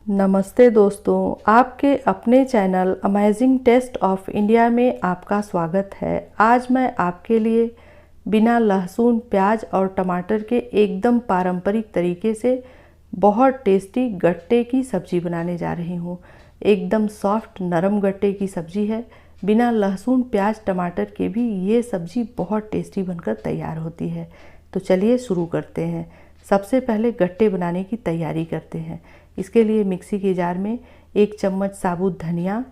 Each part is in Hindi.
नमस्ते दोस्तों, आपके अपने channel amazing taste of India में आपका स्वागत है। आज मैं आपके लिए बिना लहसुन, प्याज और टमाटर के एकदम पारंपरिक तरीके से बहुत टेस्टी गट्टे की सब्ज़ी बनाने जा रही हूँ। एकदम सॉफ्ट नरम गट्टे की सब्ज़ी है। बिना लहसुन, प्याज, टमाटर के भी ये सब्ज़ी बहुत टेस्टी बनकर तैयार होती है। तो चलिए शुरू करते हैं। सबसे पहले गट्टे बनाने की तैयारी करते हैं। इसके लिए मिक्सी के जार में 1 चम्मच साबुत धनिया,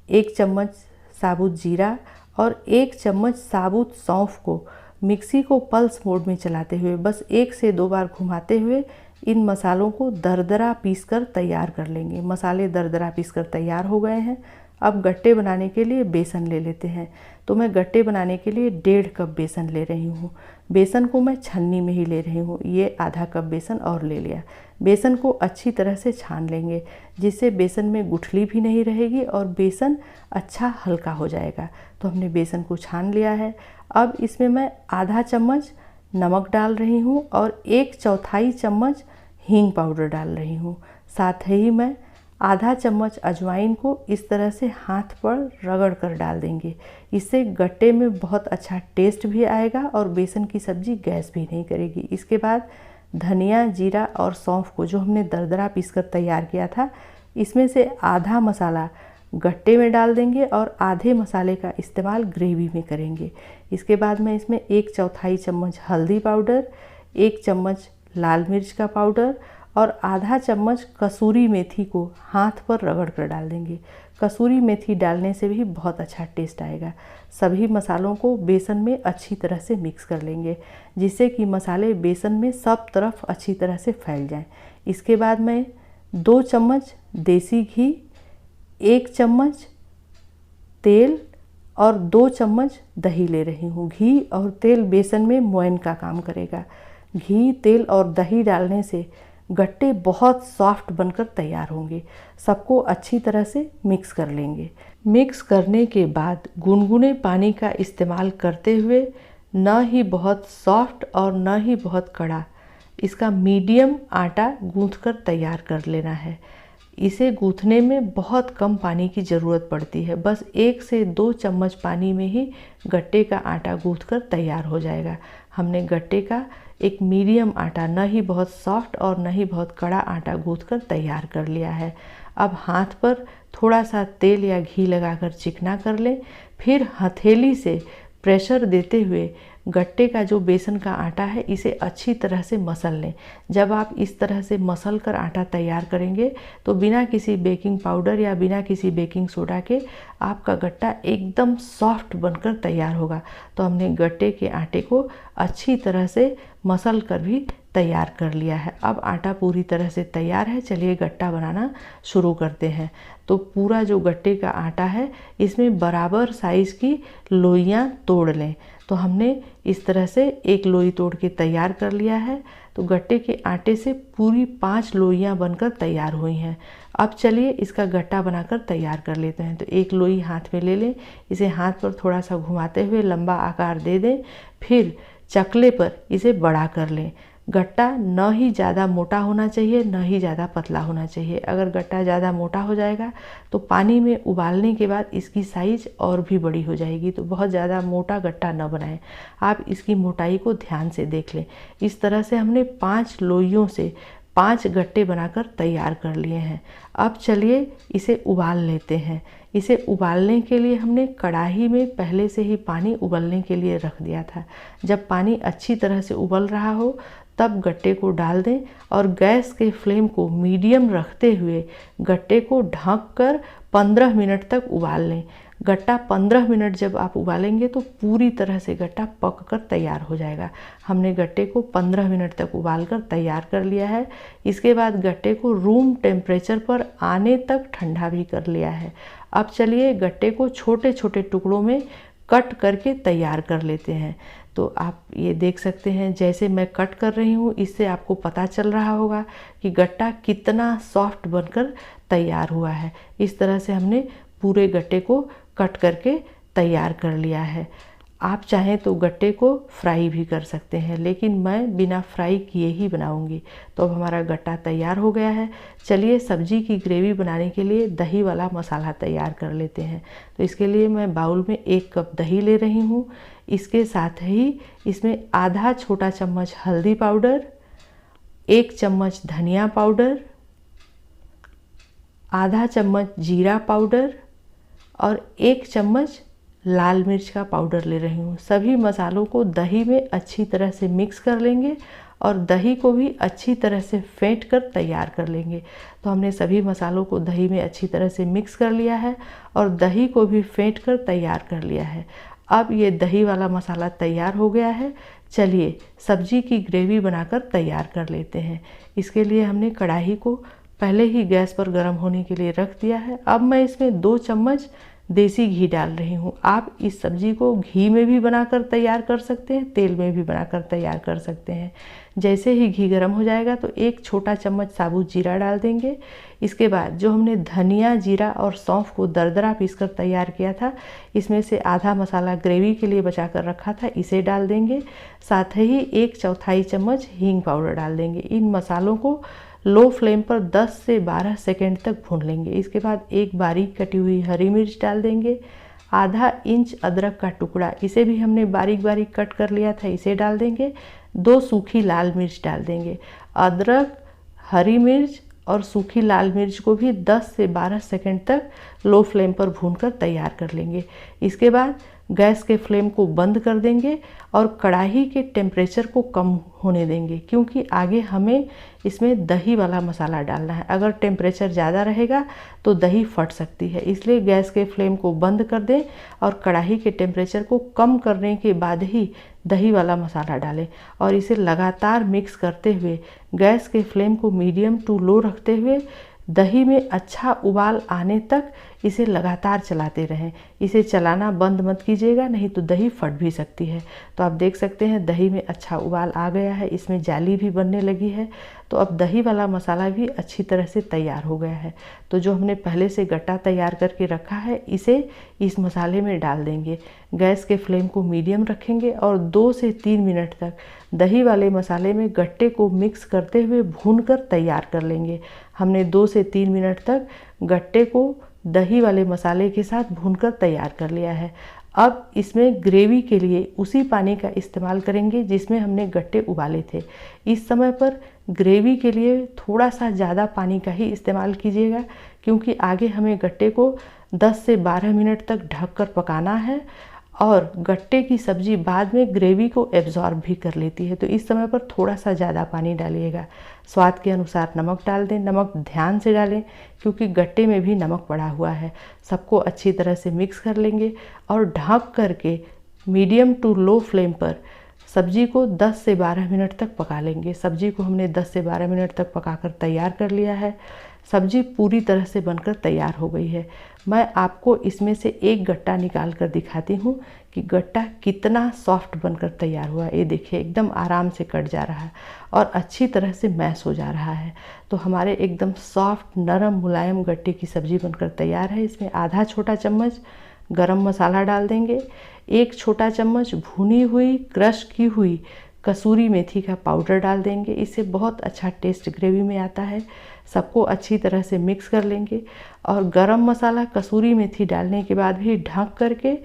1 चम्मच साबुत जीरा और 1 चम्मच साबुत सौंफ को मिक्सी को पल्स मोड में चलाते हुए बस 1 से 2 बार घुमाते हुए इन मसालों को दरदरा पीसकर तैयार कर लेंगे। मसाले दरदरा पीसकर तैयार हो गए हैं। अब गट्टे बनाने के लिए बेसन ले लेते हैं। तो मैं गट्टे बनाने के लिए 1.5 कप बेसन ले रही हूँ। बेसन को मैं छन्नी में ही ले रही हूँ। ये आधा कप बेसन और ले लिया। बेसन को अच्छी तरह से छान लेंगे, जिससे बेसन में गुठली भी नहीं रहेगी और बेसन अच्छा हल्का हो जाएगा। तो हमने बेसन को छान लिया है। अब इसमें मैं आधा चम्मच नमक डाल रही हूँ और 1/4 चम्मच हींग पाउडर डाल रही हूँ। साथ ही मैं आधा चम्मच अजवाइन को इस तरह से हाथ पर रगड़ कर डाल देंगे। इससे गट्टे में बहुत अच्छा टेस्ट भी आएगा और बेसन की सब्ज़ी गैस भी नहीं करेगी। इसके बाद धनिया, जीरा और सौंफ को जो हमने दरदरा पीसकर तैयार किया था, इसमें से आधा मसाला गट्टे में डाल देंगे और आधे मसाले का इस्तेमाल ग्रेवी में करेंगे। इसके बाद मैं इसमें 1/4 चम्मच हल्दी पाउडर, 1 चम्मच लाल मिर्च का पाउडर और आधा चम्मच कसूरी मेथी को हाथ पर रगड़ कर डाल देंगे। कसूरी मेथी डालने से भी बहुत अच्छा टेस्ट आएगा। सभी मसालों को बेसन में अच्छी तरह से मिक्स कर लेंगे, जिससे कि मसाले बेसन में सब तरफ अच्छी तरह से फैल जाएं। इसके बाद मैं 2 चम्मच देसी घी, 1 चम्मच तेल और 2 चम्मच दही ले रही हूँ। घी और तेल बेसन में मोयन का काम करेगा। घी, तेल और दही डालने से गट्टे बहुत सॉफ्ट बनकर तैयार होंगे। सबको अच्छी तरह से मिक्स कर लेंगे। मिक्स करने के बाद गुनगुने पानी का इस्तेमाल करते हुए न ही बहुत सॉफ्ट और न ही बहुत कड़ा, इसका मीडियम आटा गूंथकर तैयार कर लेना है। इसे गूंथने में बहुत कम पानी की ज़रूरत पड़ती है। बस 1 से 2 चम्मच पानी में ही गट्टे का आटा गूंथकर तैयार हो जाएगा। हमने गट्टे का एक मीडियम आटा, न ही बहुत सॉफ्ट और न ही बहुत कड़ा आटा गूंथकर तैयार कर लिया है। अब हाथ पर थोड़ा सा तेल या घी लगाकर चिकना कर लें। फिर हथेली से प्रेशर देते हुए गट्टे का जो बेसन का आटा है, इसे अच्छी तरह से मसल लें। जब आप इस तरह से मसल कर आटा तैयार करेंगे तो बिना किसी बेकिंग पाउडर या बिना किसी बेकिंग सोडा के आपका गट्टा एकदम सॉफ्ट बनकर तैयार होगा। तो हमने गट्टे के आटे को अच्छी तरह से मसल कर भी तैयार कर लिया है। अब आटा पूरी तरह से तैयार है। चलिए गट्टा बनाना शुरू करते हैं। तो पूरा जो गट्टे का आटा है, इसमें बराबर साइज़ की लोइयाँ तोड़ लें। तो हमने इस तरह से एक लोई तोड़ के तैयार कर लिया है। तो गट्टे के आटे से पूरी 5 लोइयाँ बनकर तैयार हुई हैं। अब चलिए इसका गट्टा बनाकर तैयार कर लेते हैं। तो एक लोई हाथ में ले लें। इसे हाथ पर थोड़ा सा घुमाते हुए लंबा आकार दे दें। फिर चकले पर इसे बड़ा कर लें। गट्टा न ही ज़्यादा मोटा होना चाहिए, न ही ज़्यादा पतला होना चाहिए। अगर गट्टा ज़्यादा मोटा हो जाएगा तो पानी में उबालने के बाद इसकी साइज़ और भी बड़ी हो जाएगी। तो बहुत ज़्यादा मोटा गट्टा न बनाएं। आप इसकी मोटाई को ध्यान से देख लें। इस तरह से हमने 5 लोइयों से 5 गट्टे बनाकर तैयार कर लिए हैं। अब चलिए इसे उबाल लेते हैं। इसे उबालने के लिए हमने कढ़ाई में पहले से ही पानी उबलने के लिए रख दिया था। जब पानी अच्छी तरह से उबल रहा हो तब गट्टे को डाल दें और गैस के फ्लेम को मीडियम रखते हुए गट्टे को ढक कर 15 मिनट तक उबाल लें। गट्टा 15 मिनट जब आप उबालेंगे तो पूरी तरह से गट्टा पक कर तैयार हो जाएगा। हमने गट्टे को 15 मिनट तक उबाल कर तैयार कर लिया है। इसके बाद गट्टे को रूम टेम्परेचर पर आने तक ठंडा भी कर लिया है। अब चलिए गट्टे को छोटे छोटे टुकड़ों में कट करके तैयार कर लेते हैं। तो आप ये देख सकते हैं, जैसे मैं कट कर रही हूँ, इससे आपको पता चल रहा होगा कि गट्टा कितना सॉफ्ट बनकर तैयार हुआ है। इस तरह से हमने पूरे गट्टे को कट करके तैयार कर लिया है। आप चाहें तो गट्टे को फ्राई भी कर सकते हैं, लेकिन मैं बिना फ्राई किए ही बनाऊंगी। तो अब हमारा गट्टा तैयार हो गया है। चलिए सब्जी की ग्रेवी बनाने के लिए दही वाला मसाला तैयार कर लेते हैं। तो इसके लिए मैं बाउल में 1 कप दही ले रही हूँ। इसके साथ ही इसमें आधा छोटा चम्मच हल्दी पाउडर, 1 चम्मच धनिया पाउडर, आधा चम्मच जीरा पाउडर और 1 चम्मच लाल मिर्च का पाउडर ले रही हूँ। सभी मसालों को दही में अच्छी तरह से मिक्स कर लेंगे और दही को भी अच्छी तरह से फेंट कर तैयार कर लेंगे। तो हमने सभी मसालों को दही में अच्छी तरह से मिक्स कर लिया है और दही को भी फेंट कर तैयार कर लिया है। अब ये दही वाला मसाला तैयार हो गया है। चलिए सब्जी की ग्रेवी बनाकर तैयार कर लेते हैं। इसके लिए हमने कढ़ाई को पहले ही गैस पर गर्म होने के लिए रख दिया है। अब मैं इसमें 2 चम्मच देसी घी डाल रही हूँ। आप इस सब्ज़ी को घी में भी बनाकर तैयार कर सकते हैं, तेल में भी बनाकर तैयार कर सकते हैं। जैसे ही घी गर्म हो जाएगा तो 1 छोटा चम्मच साबुत जीरा डाल देंगे। इसके बाद जो हमने धनिया, जीरा और सौंफ को दरदरा पीसकर तैयार किया था, इसमें से आधा मसाला ग्रेवी के लिए बचा कर रखा था, इसे डाल देंगे। साथ ही 1/4 चम्मच हींग पाउडर डाल देंगे। इन मसालों को लो फ्लेम पर 10 से 12 सेकंड तक भून लेंगे। इसके बाद 1 बारीक कटी हुई हरी मिर्च डाल देंगे। आधा इंच अदरक का टुकड़ा, इसे भी हमने बारीक बारीक कट कर लिया था, इसे डाल देंगे। 2 सूखी लाल मिर्च डाल देंगे। अदरक, हरी मिर्च और सूखी लाल मिर्च को भी 10 से 12 सेकंड तक लो फ्लेम पर भूनकर तैयार कर लेंगे। इसके बाद गैस के फ्लेम को बंद कर देंगे और कढ़ाई के टेम्परेचर को कम होने देंगे, क्योंकि आगे हमें इसमें दही वाला मसाला डालना है। अगर टेम्परेचर ज़्यादा रहेगा तो दही फट सकती है, इसलिए गैस के फ्लेम को बंद कर दें और कढ़ाई के टेम्परेचर को कम करने के बाद ही दही वाला मसाला डालें और इसे लगातार मिक्स करते हुए गैस के फ्लेम को मीडियम टू लो रखते हुए दही में अच्छा उबाल आने तक इसे लगातार चलाते रहें। इसे चलाना बंद मत कीजिएगा, नहीं तो दही फट भी सकती है। तो आप देख सकते हैं दही में अच्छा उबाल आ गया है, इसमें जाली भी बनने लगी है। तो अब दही वाला मसाला भी अच्छी तरह से तैयार हो गया है। तो जो हमने पहले से गट्टा तैयार करके रखा है, इसे इस मसाले में डाल देंगे। गैस के फ्लेम को मीडियम रखेंगे और 2 से 3 मिनट तक दही वाले मसाले में गट्टे को मिक्स करते हुए भूनकर तैयार कर लेंगे। हमने 2 से 3 मिनट तक गट्टे को दही वाले मसाले के साथ भूनकर तैयार कर लिया है। अब इसमें ग्रेवी के लिए उसी पानी का इस्तेमाल करेंगे जिसमें हमने गट्टे उबाले थे। इस समय पर ग्रेवी के लिए थोड़ा सा ज़्यादा पानी का ही इस्तेमाल कीजिएगा, क्योंकि आगे हमें गट्टे को 10 से 12 मिनट तक ढककर पकाना है और गट्टे की सब्ज़ी बाद में ग्रेवी को एब्जॉर्ब भी कर लेती है। तो इस समय पर थोड़ा सा ज़्यादा पानी डालिएगा। स्वाद के अनुसार नमक डाल दें। नमक ध्यान से डालें, क्योंकि गट्टे में भी नमक पड़ा हुआ है। सबको अच्छी तरह से मिक्स कर लेंगे और ढक करके मीडियम टू लो फ्लेम पर सब्जी को 10 से 12 मिनट तक पका लेंगे। सब्जी को हमने 10 से 12 मिनट तक पकाकर तैयार कर लिया है। सब्जी पूरी तरह से बनकर तैयार हो गई है। मैं आपको इसमें से एक गट्टा निकाल कर दिखाती हूँ कि गट्टा कितना सॉफ्ट बनकर तैयार हुआ। ये देखिए एकदम आराम से कट जा रहा है और अच्छी तरह से मैश हो जा रहा है। तो हमारे एकदम सॉफ्ट, नरम, मुलायम गट्टे की सब्ज़ी बनकर तैयार है। इसमें आधा छोटा चम्मच गरम मसाला डाल देंगे। 1 छोटा चम्मच भुनी हुई, क्रश की हुई कसूरी मेथी का पाउडर डाल देंगे। इससे बहुत अच्छा टेस्ट ग्रेवी में आता है। सबको अच्छी तरह से मिक्स कर लेंगे और गरम मसाला, कसूरी मेथी डालने के बाद भी ढक करके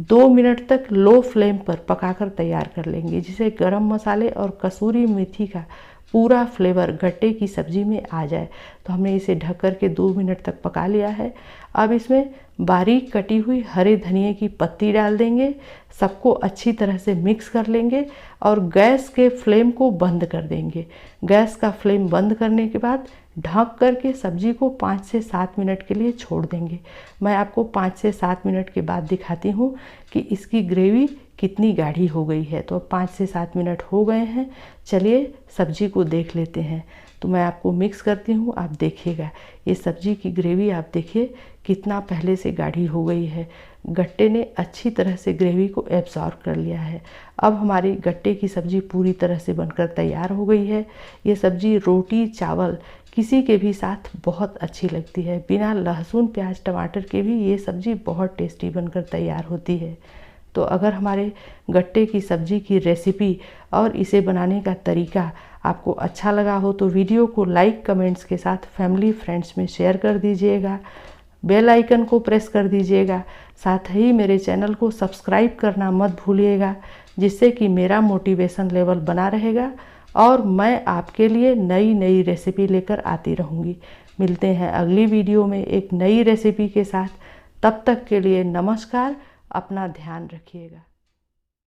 2 मिनट तक लो फ्लेम पर पकाकर तैयार कर लेंगे, जिससे गरम मसाले और कसूरी मेथी का पूरा फ्लेवर गट्टे की सब्ज़ी में आ जाए। तो हमने इसे ढक कर के 2 मिनट तक पका लिया है। अब इसमें बारीक कटी हुई हरे धनिए की पत्ती डाल देंगे। सबको अच्छी तरह से मिक्स कर लेंगे और गैस के फ्लेम को बंद कर देंगे। गैस का फ्लेम बंद करने के बाद ढक करके सब्जी को 5 से 7 मिनट के लिए छोड़ देंगे। मैं आपको 5 से 7 मिनट के बाद दिखाती हूँ कि इसकी ग्रेवी कितनी गाढ़ी हो गई है। तो अब 5 से 7 मिनट हो गए हैं। चलिए सब्जी को देख लेते हैं। तो मैं आपको मिक्स करती हूँ, आप देखिएगा ये सब्जी की ग्रेवी आप देखिए कितना पहले से गाढ़ी हो गई है। गट्टे ने अच्छी तरह से ग्रेवी को एब्जॉर्ब कर लिया है। अब हमारी गट्टे की सब्ज़ी पूरी तरह से बनकर तैयार हो गई है। ये सब्ज़ी रोटी, चावल किसी के भी साथ बहुत अच्छी लगती है। बिना लहसुन, प्याज, टमाटर के भी ये सब्ज़ी बहुत टेस्टी बनकर तैयार होती है। तो अगर हमारे गट्टे की सब्ज़ी की रेसिपी और इसे बनाने का तरीका आपको अच्छा लगा हो तो वीडियो को लाइक कमेंट्स के साथ फैमिली फ्रेंड्स में शेयर कर दीजिएगा। बेल आइकन को प्रेस कर दीजिएगा। साथ ही मेरे चैनल को सब्सक्राइब करना मत भूलिएगा, जिससे कि मेरा मोटिवेशन लेवल बना रहेगा और मैं आपके लिए नई नई रेसिपी लेकर आती रहूँगी। मिलते हैं अगली वीडियो में एक नई रेसिपी के साथ। तब तक के लिए नमस्कार। अपना ध्यान रखिएगा।